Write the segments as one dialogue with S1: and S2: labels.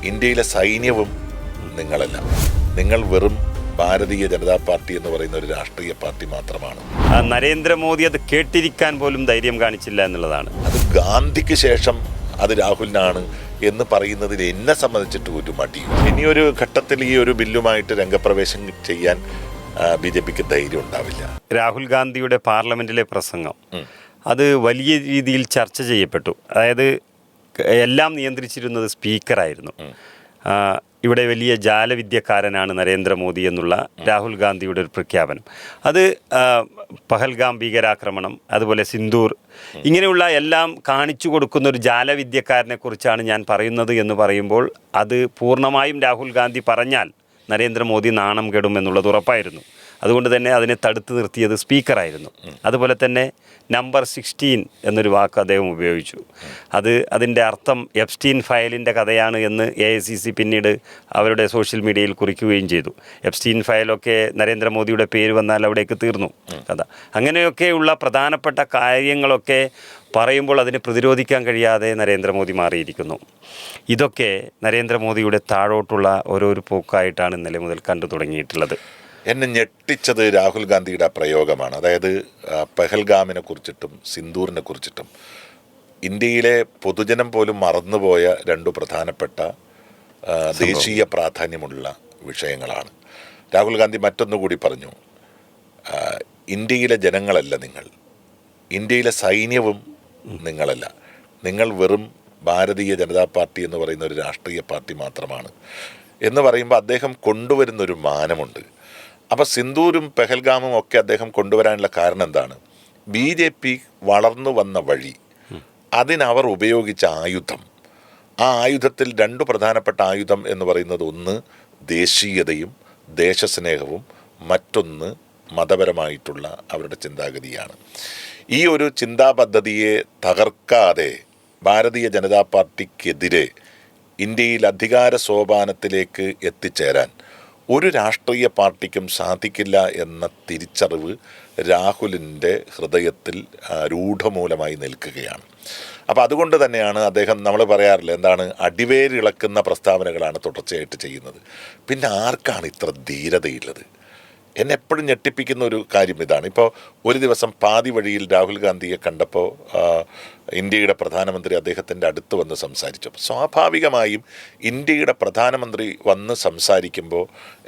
S1: ഇന്ത്യയിലെ സൈന്യവും നിങ്ങളല്ല. നിങ്ങൾ വെറും ഭാരതീയ ജനതാ പാർട്ടി എന്ന് പറയുന്ന ഒരു രാഷ്ട്രീയ പാർട്ടി മാത്രമാണ്.
S2: നരേന്ദ്രമോദി അത് കേട്ടിരിക്കാൻ പോലും ധൈര്യം കാണിച്ചില്ല എന്നുള്ളതാണ്.
S1: അത് ഗാന്ധിക്ക് ശേഷം അത് രാഹുലിനാണ് എന്ന് പറയുന്നതിൽ എന്നെ സംബന്ധിച്ചിട്ട് ഒരു മടിയും. ഇനിയൊരു ഘട്ടത്തിൽ ഈ ഒരു ബില്ലുമായിട്ട് രംഗപ്രവേശം ചെയ്യാൻ BJPക്ക് ധൈര്യം ഉണ്ടാവില്ല.
S2: രാഹുൽ ഗാന്ധിയുടെ പാർലമെന്റിലെ പ്രസംഗം അത് വലിയ രീതിയിൽ ചർച്ച ചെയ്യപ്പെട്ടു. അതായത് എല്ലാം നിയന്ത്രിച്ചിരുന്നത് സ്പീക്കറായിരുന്നു. ഇവിടെ വലിയ ജാലവിദ്യക്കാരനാണ് നരേന്ദ്രമോദി എന്നുള്ള രാഹുൽ ഗാന്ധിയുടെ ഒരു പ്രഖ്യാപനം. അത് പഹൽഗാം ഭീകരാക്രമണം, അതുപോലെ സിന്ദൂർ, ഇങ്ങനെയുള്ള എല്ലാം കാണിച്ചു കൊടുക്കുന്ന ഒരു ജാലവിദ്യക്കാരനെ കുറിച്ചാണ് ഞാൻ പറയുന്നത് എന്ന് പറയുമ്പോൾ അത് പൂർണ്ണമായും രാഹുൽ ഗാന്ധി പറഞ്ഞാൽ നരേന്ദ്രമോദി നാണം കെടും എന്നുള്ളത് ഉറപ്പായിരുന്നു. അതുകൊണ്ട് തന്നെ അതിനെ തടുത്തു നിർത്തിയത് സ്പീക്കറായിരുന്നു. അതുപോലെ തന്നെ നമ്പർ 16 എന്നൊരു വാക്ക് അദ്ദേഹം ഉപയോഗിച്ചു. അതിൻ്റെ അർത്ഥം എപ്സ്റ്റീൻ ഫയലിൻ്റെ കഥയാണ് എന്ന് AICC പിന്നീട് അവരുടെ സോഷ്യൽ മീഡിയയിൽ കുറിക്കുകയും ചെയ്തു. എപ്സ്റ്റീൻ ഫയലൊക്കെ നരേന്ദ്രമോദിയുടെ പേര് വന്നാൽ അവിടേക്ക് തീർന്നു കഥ. അങ്ങനെയൊക്കെയുള്ള പ്രധാനപ്പെട്ട കാര്യങ്ങളൊക്കെ പറയുമ്പോൾ അതിനെ പ്രതിരോധിക്കാൻ കഴിയാതെ നരേന്ദ്രമോദി മാറിയിരിക്കുന്നു. ഇതൊക്കെ നരേന്ദ്രമോദിയുടെ താഴോട്ടുള്ള ഓരോരു പോക്കായിട്ടാണ് ഇന്നലെ മുതൽ കണ്ടു തുടങ്ങിയിട്ടുള്ളത്.
S1: എന്നെ ഞെട്ടിച്ചത് രാഹുൽ ഗാന്ധിയുടെ പ്രയോഗമാണ്. അതായത് പഹൽഗാമിനെ കുറിച്ചിട്ടും സിന്ദൂറിനെ കുറിച്ചിട്ടും ഇന്ത്യയിലെ പൊതുജനം പോലും മറന്നുപോയ രണ്ടു പ്രധാനപ്പെട്ട ദേശീയ പ്രാധാന്യമുള്ള വിഷയങ്ങളാണ്. രാഹുൽ ഗാന്ധി മറ്റൊന്നുകൂടി പറഞ്ഞു, ഇന്ത്യയിലെ ജനങ്ങളല്ല നിങ്ങൾ, ഇന്ത്യയിലെ സൈന്യവും നിങ്ങളല്ല, നിങ്ങൾ വെറും ഭാരതീയ ജനതാ പാർട്ടി എന്ന് പറയുന്ന ഒരു രാഷ്ട്രീയ പാർട്ടി മാത്രമാണ് എന്ന് പറയുമ്പോൾ അദ്ദേഹം കൊണ്ടുവരുന്നൊരു മാനമുണ്ട്. അപ്പോൾ സിന്ദൂരും പെഹൽഗാമും ഒക്കെ അദ്ദേഹം കൊണ്ടുവരാനുള്ള കാരണം എന്താണ്? BJP വളർന്നു വന്ന വഴി, അതിനവർ ഉപയോഗിച്ച ആയുധം, ആ ആയുധത്തിൽ രണ്ടു പ്രധാനപ്പെട്ട ആയുധം എന്ന് പറയുന്നത് ഒന്ന് ദേശീയതയും ദേശസ്നേഹവും, മറ്റൊന്ന് മതപരമായിട്ടുള്ള അവരുടെ ചിന്താഗതിയാണ്. ഈ ഒരു ചിന്താ പദ്ധതിയെ തകർക്കാതെ ഭാരതീയ ജനതാ പാർട്ടിക്കെതിരെ ഇന്ത്യയിൽ അധികാര സോപാനത്തിലേക്ക് എത്തിച്ചേരാൻ ഒരു രാഷ്ട്രീയ പാർട്ടിക്കും സാധിക്കില്ല എന്ന തിരിച്ചറിവ് രാഹുലിൻ്റെ ഹൃദയത്തിൽ രൂഢമൂലമായി നിൽക്കുകയാണ്. അപ്പോൾ അതുകൊണ്ട് തന്നെയാണ് അദ്ദേഹം, നമ്മൾ പറയാറില്ല എന്താണ്, അടിവേരിളക്കുന്ന പ്രസ്താവനകളാണ് തുടർച്ചയായിട്ട് ചെയ്യുന്നത്. പിന്നെ ആർക്കാണ് ഇത്ര ധീരതയുള്ളത്? എന്നെ എപ്പോഴും ഞെട്ടിപ്പിക്കുന്ന ഒരു കാര്യം ഇതാണ്. ഇപ്പോൾ ഒരു ദിവസം പാതി വഴിയിൽ രാഹുൽ ഗാന്ധിയെ കണ്ടപ്പോൾ ഇന്ത്യയുടെ പ്രധാനമന്ത്രി അദ്ദേഹത്തിൻ്റെ അടുത്ത് വന്ന് സംസാരിച്ചു. സ്വാഭാവികമായും ഇന്ത്യയുടെ പ്രധാനമന്ത്രി വന്ന് സംസാരിക്കുമ്പോൾ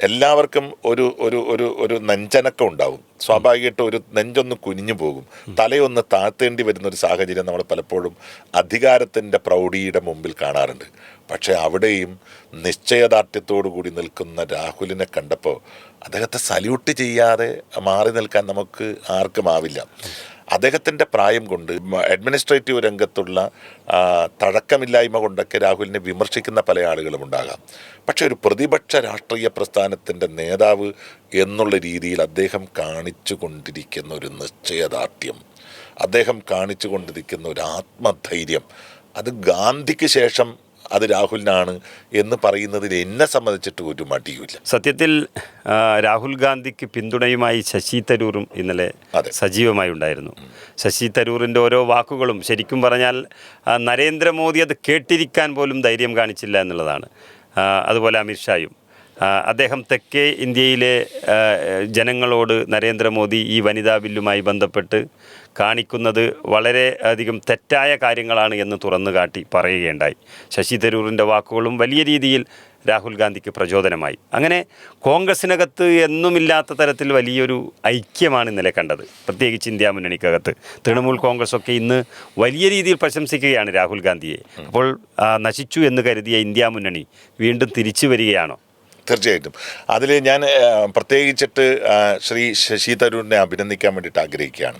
S1: എല്ലാവർക്കും ഒരു ഒരു ഒരു ഒരു നെഞ്ചനക്കം ഉണ്ടാവും. സ്വാഭാവികമായിട്ടും ഒരു നെഞ്ചൊന്ന് കുനിഞ്ഞു പോകും, തലയൊന്ന് താഴ്ത്തേണ്ടി വരുന്നൊരു സാഹചര്യം നമ്മൾ പലപ്പോഴും അധികാരത്തിൻ്റെ പ്രൗഢിയുടെ മുമ്പിൽ കാണാറുണ്ട്. പക്ഷേ അവിടെയും നിശ്ചയദാർഢ്യത്തോടു കൂടി നിൽക്കുന്ന രാഹുലിനെ കണ്ടപ്പോൾ അദ്ദേഹത്തെ സല്യൂട്ട് ചെയ്യാതെ മാറി നിൽക്കാൻ നമുക്ക് ആർക്കും ആവില്ല. അദ്ദേഹത്തിൻ്റെ പ്രായം കൊണ്ട് അഡ്മിനിസ്ട്രേറ്റീവ് രംഗത്തുള്ള തഴക്കമില്ലായ്മ കൊണ്ടൊക്കെ രാഹുലിനെ വിമർശിക്കുന്ന പല ആളുകളും ഉണ്ടാകാം. പക്ഷെ ഒരു പ്രതിപക്ഷ രാഷ്ട്രീയ പ്രസ്ഥാനത്തിൻ്റെ നേതാവ് എന്നുള്ള രീതിയിൽ അദ്ദേഹം കാണിച്ചു കൊണ്ടിരിക്കുന്ന ഒരു നിശ്ചയദാർഢ്യം, അദ്ദേഹം കാണിച്ചു കൊണ്ടിരിക്കുന്ന ഒരു ആത്മധൈര്യം, അത് ഗാന്ധിക്ക് ശേഷം അത് രാഹുലിനാണ് എന്ന് പറയുന്നതിൽ എന്നെ സംബന്ധിച്ചിട്ട് ഒരു മടിയുമില്ല.
S2: സത്യത്തിൽ രാഹുൽ ഗാന്ധിക്ക് പിന്തുണയുമായി ശശി തരൂറും ഇന്നലെ സജീവമായി ഉണ്ടായിരുന്നു. ശശി തരൂറിൻ്റെ ഓരോ വാക്കുകളും ശരിക്കും പറഞ്ഞാൽ നരേന്ദ്രമോദി അത് കേട്ടിരിക്കാൻ പോലും ധൈര്യം കാണിച്ചില്ല എന്നുള്ളതാണ്. അതുപോലെ അമിത്ഷായും അദ്ദേഹം തെക്കേ ഇന്ത്യയിലെ ജനങ്ങളോട് നരേന്ദ്രമോദി ഈ വനിതാ ബില്ലുമായി ബന്ധപ്പെട്ട് കാണിക്കുന്നത് വളരെ അധികം തെറ്റായ കാര്യങ്ങളാണ് എന്ന് തുറന്നു കാട്ടി പറയുകയുണ്ടായി. ശശി തരൂറിൻ്റെ വാക്കുകളും വലിയ രീതിയിൽ രാഹുൽ ഗാന്ധിക്ക് പ്രചോദനമായി. അങ്ങനെ കോൺഗ്രസിനകത്ത് എന്നുമില്ലാത്ത തരത്തിൽ വലിയൊരു ഐക്യമാണ് ഇന്നലെ കണ്ടത്. പ്രത്യേകിച്ച് ഇന്ത്യ മുന്നണിക്കകത്ത് തൃണമൂൽ കോൺഗ്രസ്സൊക്കെ ഇന്ന് വലിയ രീതിയിൽ പ്രശംസിക്കുകയാണ് രാഹുൽ ഗാന്ധിയെ. അപ്പോൾ നശിച്ചു എന്ന് കരുതിയ ഇന്ത്യ മുന്നണി വീണ്ടും തിരിച്ചു വരികയാണോ?
S1: തീർച്ചയായിട്ടും. അതിൽ ഞാൻ പ്രത്യേകിച്ചിട്ട് ശ്രീ ശശി തരൂരിനെ അഭിനന്ദിക്കാൻ വേണ്ടിയിട്ട് ആഗ്രഹിക്കുകയാണ്.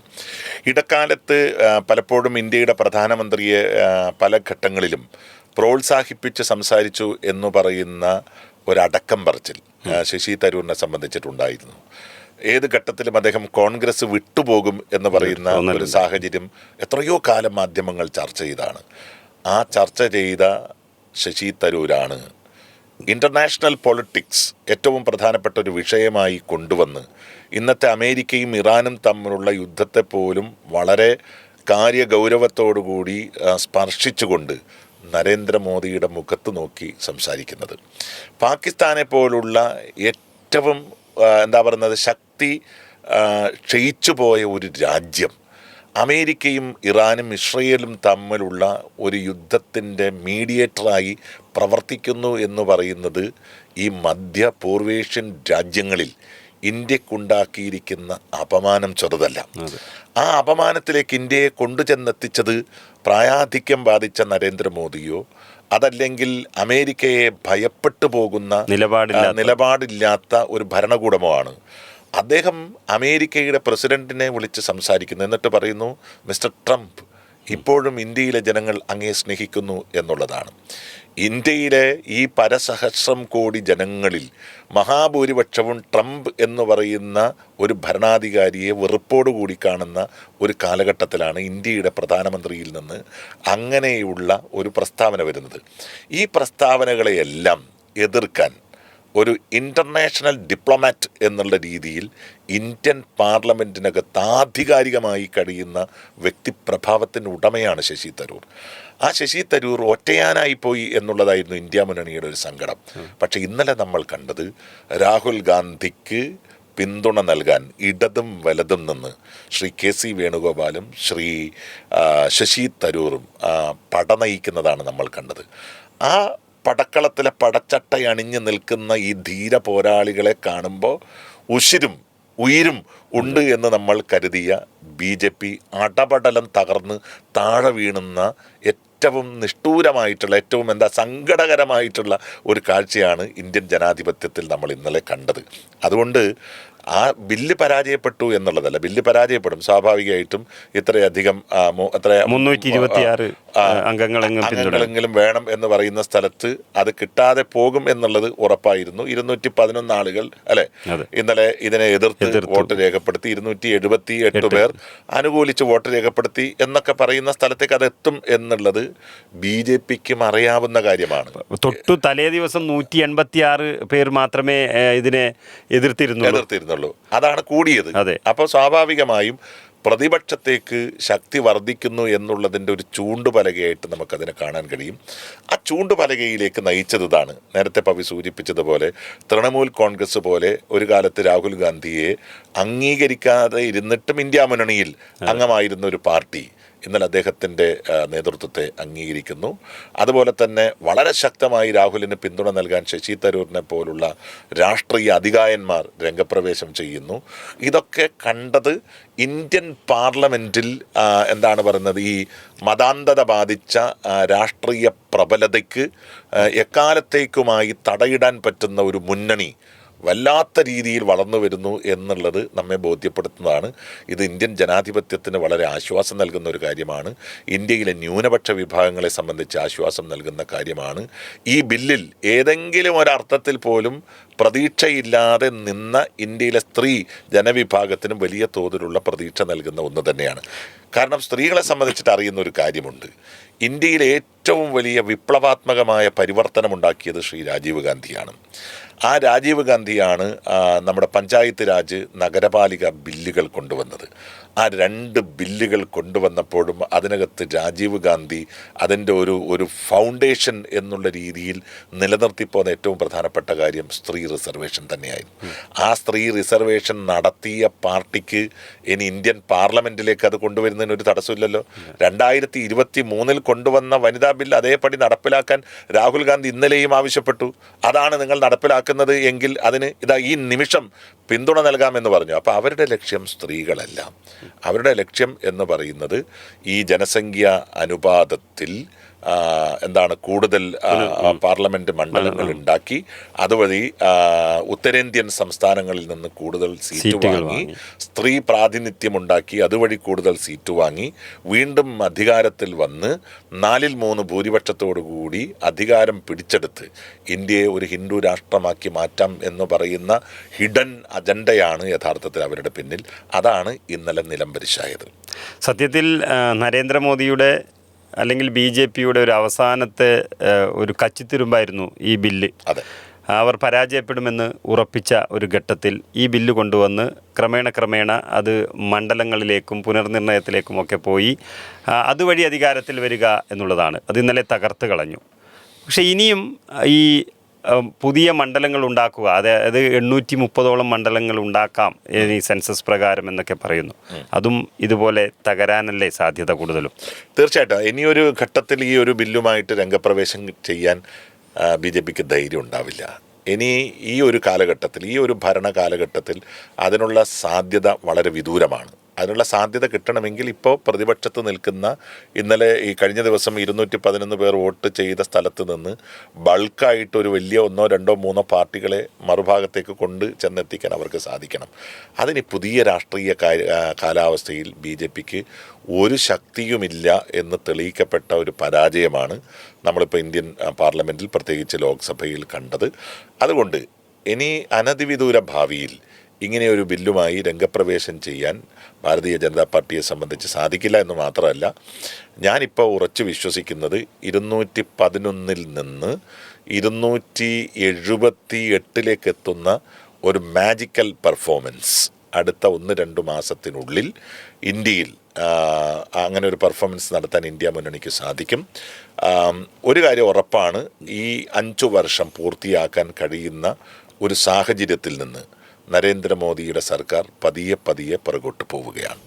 S1: ഇടക്കാലത്ത് പലപ്പോഴും ഇന്ത്യയുടെ പ്രധാനമന്ത്രിയെ പല ഘട്ടങ്ങളിലും പ്രോത്സാഹിപ്പിച്ച് സംസാരിച്ചു എന്ന് പറയുന്ന ഒരടക്കം പറച്ചിൽ ശശി തരൂരിനെ സംബന്ധിച്ചിട്ടുണ്ടായിരുന്നു. ഏത് ഘട്ടത്തിലും അദ്ദേഹം കോൺഗ്രസ് വിട്ടുപോകും എന്ന് പറയുന്ന ഒരു സാഹചര്യം എത്രയോ കാലം മാധ്യമങ്ങൾ ചർച്ച ചെയ്താണ്. ആ ചർച്ച ചെയ്ത ശശി തരൂരാണ് ഇൻ്റർനാഷണൽ പൊളിറ്റിക്സ് ഏറ്റവും പ്രധാനപ്പെട്ട ഒരു വിഷയമായി കൊണ്ടുവന്ന് ഇന്നത്തെ അമേരിക്കയും ഇറാനും തമ്മിലുള്ള യുദ്ധത്തെ പോലും വളരെ കാര്യഗൗരവത്തോടുകൂടി സ്പർശിച്ചുകൊണ്ട് നരേന്ദ്രമോദിയുടെ മുഖത്ത് നോക്കി സംസാരിക്കുന്നത്. പാകിസ്ഥാനെ പോലുള്ള ഏറ്റവും എന്താ പറയുന്നത് ശക്തി ക്ഷയിച്ചു പോയ ഒരു രാജ്യം അമേരിക്കയും ഇറാനും ഇസ്രയേലും തമ്മിലുള്ള ഒരു യുദ്ധത്തിൻ്റെ മീഡിയേറ്ററായി പ്രവർത്തിക്കുന്നു എന്ന് പറയുന്നത് ഈ മധ്യ പൂർവേഷ്യൻ രാജ്യങ്ങളിൽ ഇന്ത്യക്കുണ്ടാക്കിയിരിക്കുന്ന അപമാനം ചെറുതല്ല. ആ അപമാനത്തിലേക്ക് ഇന്ത്യയെ കൊണ്ടുചെന്നെത്തിച്ചത് പ്രായാധിക്യം ബാധിച്ച നരേന്ദ്രമോദിയോ അതല്ലെങ്കിൽ അമേരിക്കയെ ഭയപ്പെട്ടു പോകുന്ന നിലപാടില്ലാത്ത ഒരു ഭരണകൂടമോ ആണ്. അദ്ദേഹം അമേരിക്കയുടെ പ്രസിഡന്റിനെ വിളിച്ച് സംസാരിക്കുന്നു. എന്നിട്ട് പറയുന്നു, മിസ്റ്റർ ട്രംപ്, ഇപ്പോഴും ഇന്ത്യയിലെ ജനങ്ങൾ അങ്ങയെ സ്നേഹിക്കുന്നു എന്നുള്ളതാണ്. ഇന്ത്യയിലെ ഈ പരസഹസ്രം കോടി ജനങ്ങളിൽ മഹാഭൂരിപക്ഷവും ട്രംപ് എന്ന് പറയുന്ന ഒരു ഭരണാധികാരിയെ വെറുപ്പോടുകൂടി കാണുന്ന ഒരു കാലഘട്ടത്തിലാണ് ഇന്ത്യയുടെ പ്രധാനമന്ത്രിയിൽ നിന്ന് അങ്ങനെയുള്ള ഒരു പ്രസ്താവന വരുന്നത്. ഈ പ്രസ്താവനകളെയെല്ലാം എതിർക്കാൻ ഒരു ഇൻ്റർനാഷണൽ ഡിപ്ലോമാറ്റ് എന്നുള്ള രീതിയിൽ ഇന്ത്യൻ പാർലമെൻറ്റിനകത്ത് ആധികാരികമായി കഴിയുന്ന വ്യക്തിപ്രഭാവത്തിൻ്റെ ഉടമയാണ് ശശി തരൂർ. ആ ശശി തരൂർ ഒറ്റയാനായിപ്പോയി എന്നുള്ളതായിരുന്നു ഇന്ത്യ മുന്നണിയുടെ ഒരു സങ്കടം. പക്ഷേ ഇന്നലെ നമ്മൾ കണ്ടത് രാഹുൽ ഗാന്ധിക്ക് പിന്തുണ നൽകാൻ ഇടതും വലതും നിന്ന് ശ്രീ KC വേണുഗോപാലും ശ്രീ ശശി തരൂറും പടനയിക്കുന്നതാണ് നമ്മൾ കണ്ടത്. ആ പടക്കളത്തിലെ പടച്ചട്ടയണിഞ്ഞ് നിൽക്കുന്ന ഈ ധീര പോരാളികളെ കാണുമ്പോൾ ഉയിരും ഉണ്ട് എന്ന് നമ്മൾ കരുതിയ BJP അടപടലം തകർന്ന് താഴെ വീണുന്ന ഏറ്റവും നിഷ്ഠൂരമായിട്ടുള്ള ഏറ്റവും സങ്കടകരമായിട്ടുള്ള ഒരു കാഴ്ചയാണ് ഇന്ത്യൻ ജനാധിപത്യത്തിൽ നമ്മൾ ഇന്നലെ കണ്ടത്. അതുകൊണ്ട് ആ ബില്ല് പരാജയപ്പെട്ടു എന്നുള്ളതല്ല, ബില്ല് പരാജയപ്പെടും സ്വാഭാവികമായിട്ടും. ഇത്രയധികം
S2: 326
S1: അംഗങ്ങളെങ്കിലും വേണം എന്ന് പറയുന്ന സ്ഥലത്ത് അത് കിട്ടാതെ പോകും എന്നുള്ളത് ഉറപ്പായിരുന്നു. 211 ആളുകൾ അല്ലെ ഇന്നലെ ഇതിനെ എതിർത്ത് വോട്ട് രേഖപ്പെടുത്തി, 278 പേർ അനുകൂലിച്ച് വോട്ട് രേഖപ്പെടുത്തി എന്നൊക്കെ പറയുന്ന സ്ഥലത്തേക്ക് അത് എത്തും എന്നുള്ളത് BJPക്കും അറിയാവുന്ന കാര്യമാണ്.
S2: തൊട്ടു തലേ ദിവസം 186 പേർ മാത്രമേ ഇതിനെ എതിർത്തിരുന്നുള്ളൂ.
S1: അതാണ് കൂടിയത്. അപ്പോൾ സ്വാഭാവികമായും പ്രതിപക്ഷത്തേക്ക് ശക്തി വർദ്ധിക്കുന്നു എന്നുള്ളതിൻ്റെ ഒരു ചൂണ്ടുപലകയായിട്ട് നമുക്കതിനെ കാണാൻ കഴിയും. ആ ചൂണ്ടുപലകയിലേക്ക് നയിച്ചത് ഇതാണ്. നേരത്തെ പവി സൂചിപ്പിച്ചതുപോലെ തൃണമൂൽ കോൺഗ്രസ് പോലെ ഒരു കാലത്ത് രാഹുൽ ഗാന്ധിയെ അംഗീകരിക്കാതെ ഇരുന്നിട്ടും ഇന്ത്യ മുന്നണിയിൽ അംഗമായിരുന്ന ഒരു പാർട്ടി ഇന്നലെ അദ്ദേഹത്തിൻ്റെ നേതൃത്വത്തെ അംഗീകരിക്കുന്നു. അതുപോലെ തന്നെ വളരെ ശക്തമായി രാഹുലിന് പിന്തുണ നൽകാൻ ശശി തരൂരിനെ പോലുള്ള രാഷ്ട്രീയ അധികായന്മാർ രംഗപ്രവേശം ചെയ്യുന്നു. ഇതൊക്കെ കണ്ടത് ഇന്ത്യൻ പാർലമെൻറ്റിൽ എന്താണ് പറയുന്നത്, ഈ മതാന്ധത ബാധിച്ച രാഷ്ട്രീയ പ്രബലതയ്ക്ക് എക്കാലത്തേക്കുമായി തടയിടാൻ പറ്റുന്ന ഒരു മുന്നണി വല്ലാത്ത രീതിയിൽ വളർന്നു വരുന്നു എന്നുള്ളത് നമ്മെ ബോധ്യപ്പെടുത്തുന്നതാണ്. ഇത് ഇന്ത്യൻ ജനാധിപത്യത്തിന് വളരെ ആശ്വാസം നൽകുന്ന ഒരു കാര്യമാണ്. ഇന്ത്യയിലെ ന്യൂനപക്ഷ വിഭാഗങ്ങളെ സംബന്ധിച്ച് ആശ്വാസം നൽകുന്ന കാര്യമാണ്. ഈ ബില്ലിൽ ഏതെങ്കിലും ഒരർത്ഥത്തിൽ പോലും പ്രതീക്ഷയില്ലാതെ നിന്ന ഇന്ത്യയിലെ സ്ത്രീ ജനവിഭാഗത്തിനും വലിയ തോതിലുള്ള പ്രതീക്ഷ നൽകുന്ന ഒന്ന് തന്നെയാണ്. കാരണം സ്ത്രീകളെ സംബന്ധിച്ചിട്ട് അറിയുന്ന ഒരു കാര്യമുണ്ട്. ഇന്ത്യയിലെ ഏറ്റവും വലിയ വിപ്ലവാത്മകമായ പരിവർത്തനമുണ്ടാക്കിയത് ശ്രീ രാജീവ് ഗാന്ധിയാണ്. ആ രാജീവ് ഗാന്ധിയാണ് നമ്മുടെ പഞ്ചായത്ത് രാജ് നഗരപാലിക ബില്ലുകൾ കൊണ്ടുവന്നത്. ആ 2 ബില്ലുകൾ കൊണ്ടുവന്നപ്പോഴും അതിനകത്ത് രാജീവ് ഗാന്ധി അതിൻ്റെ ഒരു ഫൗണ്ടേഷൻ എന്നുള്ള രീതിയിൽ നിലനിർത്തിപ്പോകുന്ന ഏറ്റവും പ്രധാനപ്പെട്ട കാര്യം സ്ത്രീ റിസർവേഷൻ തന്നെയായിരുന്നു. ആ സ്ത്രീ റിസർവേഷൻ നടത്തിയ പാർട്ടിക്ക് ഇനി ഇന്ത്യൻ പാർലമെൻറ്റിലേക്ക് അത് കൊണ്ടുവരുന്നതിന് ഒരു തടസ്സമില്ലല്ലോ. 2023 കൊണ്ടുവന്ന വനിതാ ബില്ല് അതേപടി നടപ്പിലാക്കാൻ രാഹുൽ ഗാന്ധി ഇന്നലെയും ആവശ്യപ്പെട്ടു. അതാണ് നിങ്ങൾ നടപ്പിലാക്കുന്നത് എങ്കിൽ അതിന് ഈ നിമിഷം പിന്തുണ നൽകാമെന്ന് പറഞ്ഞു. അപ്പോൾ അവരുടെ ലക്ഷ്യം സ്ത്രീകളല്ല. അവരുടെ ലക്ഷ്യം എന്ന് പറയുന്നത് ഈ ജനസംഖ്യ അനുപാതത്തിൽ കൂടുതൽ പാർലമെൻറ്റ് മണ്ഡലങ്ങൾ ഉണ്ടാക്കി അതുവഴി ഉത്തരേന്ത്യൻ സംസ്ഥാനങ്ങളിൽ നിന്ന് കൂടുതൽ സീറ്റ് വാങ്ങി സ്ത്രീ പ്രാതിനിധ്യമുണ്ടാക്കി അതുവഴി കൂടുതൽ സീറ്റ് വാങ്ങി വീണ്ടും അധികാരത്തിൽ വന്ന് 4/3 ഭൂരിപക്ഷത്തോടുകൂടി അധികാരം പിടിച്ചെടുത്ത് ഇന്ത്യയെ ഒരു ഹിന്ദു രാഷ്ട്രമാക്കി മാറ്റാം എന്ന് പറയുന്ന ഹിഡൻ അജണ്ടയാണ് യഥാർത്ഥത്തിൽ അവരുടെ പിന്നിൽ. അതാണ് ഇന്നലെ നിലംപരിശായത്.
S2: സത്യത്തിൽ നരേന്ദ്രമോദിയുടെ അല്ലെങ്കിൽ BJPയുടെ ഒരു അവസാനത്തെ ഒരു കച്ചിത്തുരുമ്പായിരുന്നു ഈ ബില്ല്.
S1: അതെ.
S2: അവർ പരാജയപ്പെടുമെന്ന് ഉറപ്പിച്ച ഒരു ഘട്ടത്തിൽ ഈ ബില്ല് കൊണ്ടുവന്ന് ക്രമേണ അത് മണ്ഡലങ്ങളിലേക്കും പുനർനിർണയത്തിലേക്കും ഒക്കെ പോയി അതുവഴി അധികാരത്തിൽ വരിക എന്നുള്ളതാണ്. അത് ഇന്നലെ തകർത്ത് കളഞ്ഞു. പക്ഷേ ഇനിയും ഈ പുതിയ മണ്ഡലങ്ങൾ ഉണ്ടാക്കുക, അതായത് 830ഓളം മണ്ഡലങ്ങൾ ഉണ്ടാക്കാം ഈ സെൻസസ് പ്രകാരം എന്നൊക്കെ പറയുന്നു. അതും ഇതുപോലെ തകരാനല്ലേ സാധ്യത കൂടുതലും?
S1: തീർച്ചയായിട്ടും ഇനിയൊരു ഘട്ടത്തിൽ ഈ ഒരു ബില്ലുമായിട്ട് രംഗപ്രവേശം ചെയ്യാൻ BJPക്ക് ധൈര്യം ഉണ്ടാവില്ല. ഇനി ഈ ഒരു കാലഘട്ടത്തിൽ, ഈ ഒരു ഭരണ കാലഘട്ടത്തിൽ അതിനുള്ള സാധ്യത വളരെ വിദൂരമാണ്. അതിനുള്ള സാധ്യത കിട്ടണമെങ്കിൽ ഇപ്പോൾ പ്രതിപക്ഷത്ത് നിൽക്കുന്ന, ഇന്നലെ ഈ കഴിഞ്ഞ ദിവസം 211 പേർ വോട്ട് ചെയ്ത സ്ഥലത്ത് നിന്ന് ബൾക്കായിട്ട് ഒരു വലിയ 1, 2, 3 പാർട്ടികളെ മറുഭാഗത്തേക്ക് കൊണ്ട് ചെന്നെത്തിക്കാൻ അവർക്ക് സാധിക്കണം. അതിന് പുതിയ രാഷ്ട്രീയ കാലാവസ്ഥയിൽ BJPക്ക് ഒരു ശക്തിയുമില്ല എന്ന് തെളിയിക്കപ്പെട്ട ഒരു പരാജയമാണ് നമ്മളിപ്പോൾ ഇന്ത്യൻ പാർലമെൻറ്റിൽ, പ്രത്യേകിച്ച് ലോക്സഭയിൽ കണ്ടത്. അതുകൊണ്ട് ഇനി അനധിവിദൂര ഭാവിയിൽ ഇങ്ങനെയൊരു ബില്ലുമായി രംഗപ്രവേശം ചെയ്യാൻ ഭാരതീയ ജനതാ പാർട്ടിയെ സംബന്ധിച്ച് സാധിക്കില്ല എന്ന് മാത്രമല്ല, ഞാനിപ്പോൾ ഉറച്ചു വിശ്വസിക്കുന്നത് 211 നിന്ന് 278 എത്തുന്ന ഒരു മാജിക്കൽ പെർഫോമൻസ് അടുത്ത 1-2 മാസത്തിനുള്ളിൽ ഇന്ത്യയിൽ അങ്ങനെ ഒരു പെർഫോമൻസ് നടത്താൻ ഇന്ത്യ മുന്നണിക്ക് സാധിക്കും. ഒരു കാര്യം ഉറപ്പാണ്, ഈ 5 വർഷം പൂർത്തിയാക്കാൻ കഴിയുന്ന ഒരു സാഹചര്യത്തിൽ നിന്ന് നരേന്ദ്രമോദിയുടെ സർക്കാർ പതിയെ പുറകോട്ട് പോവുകയാണ്.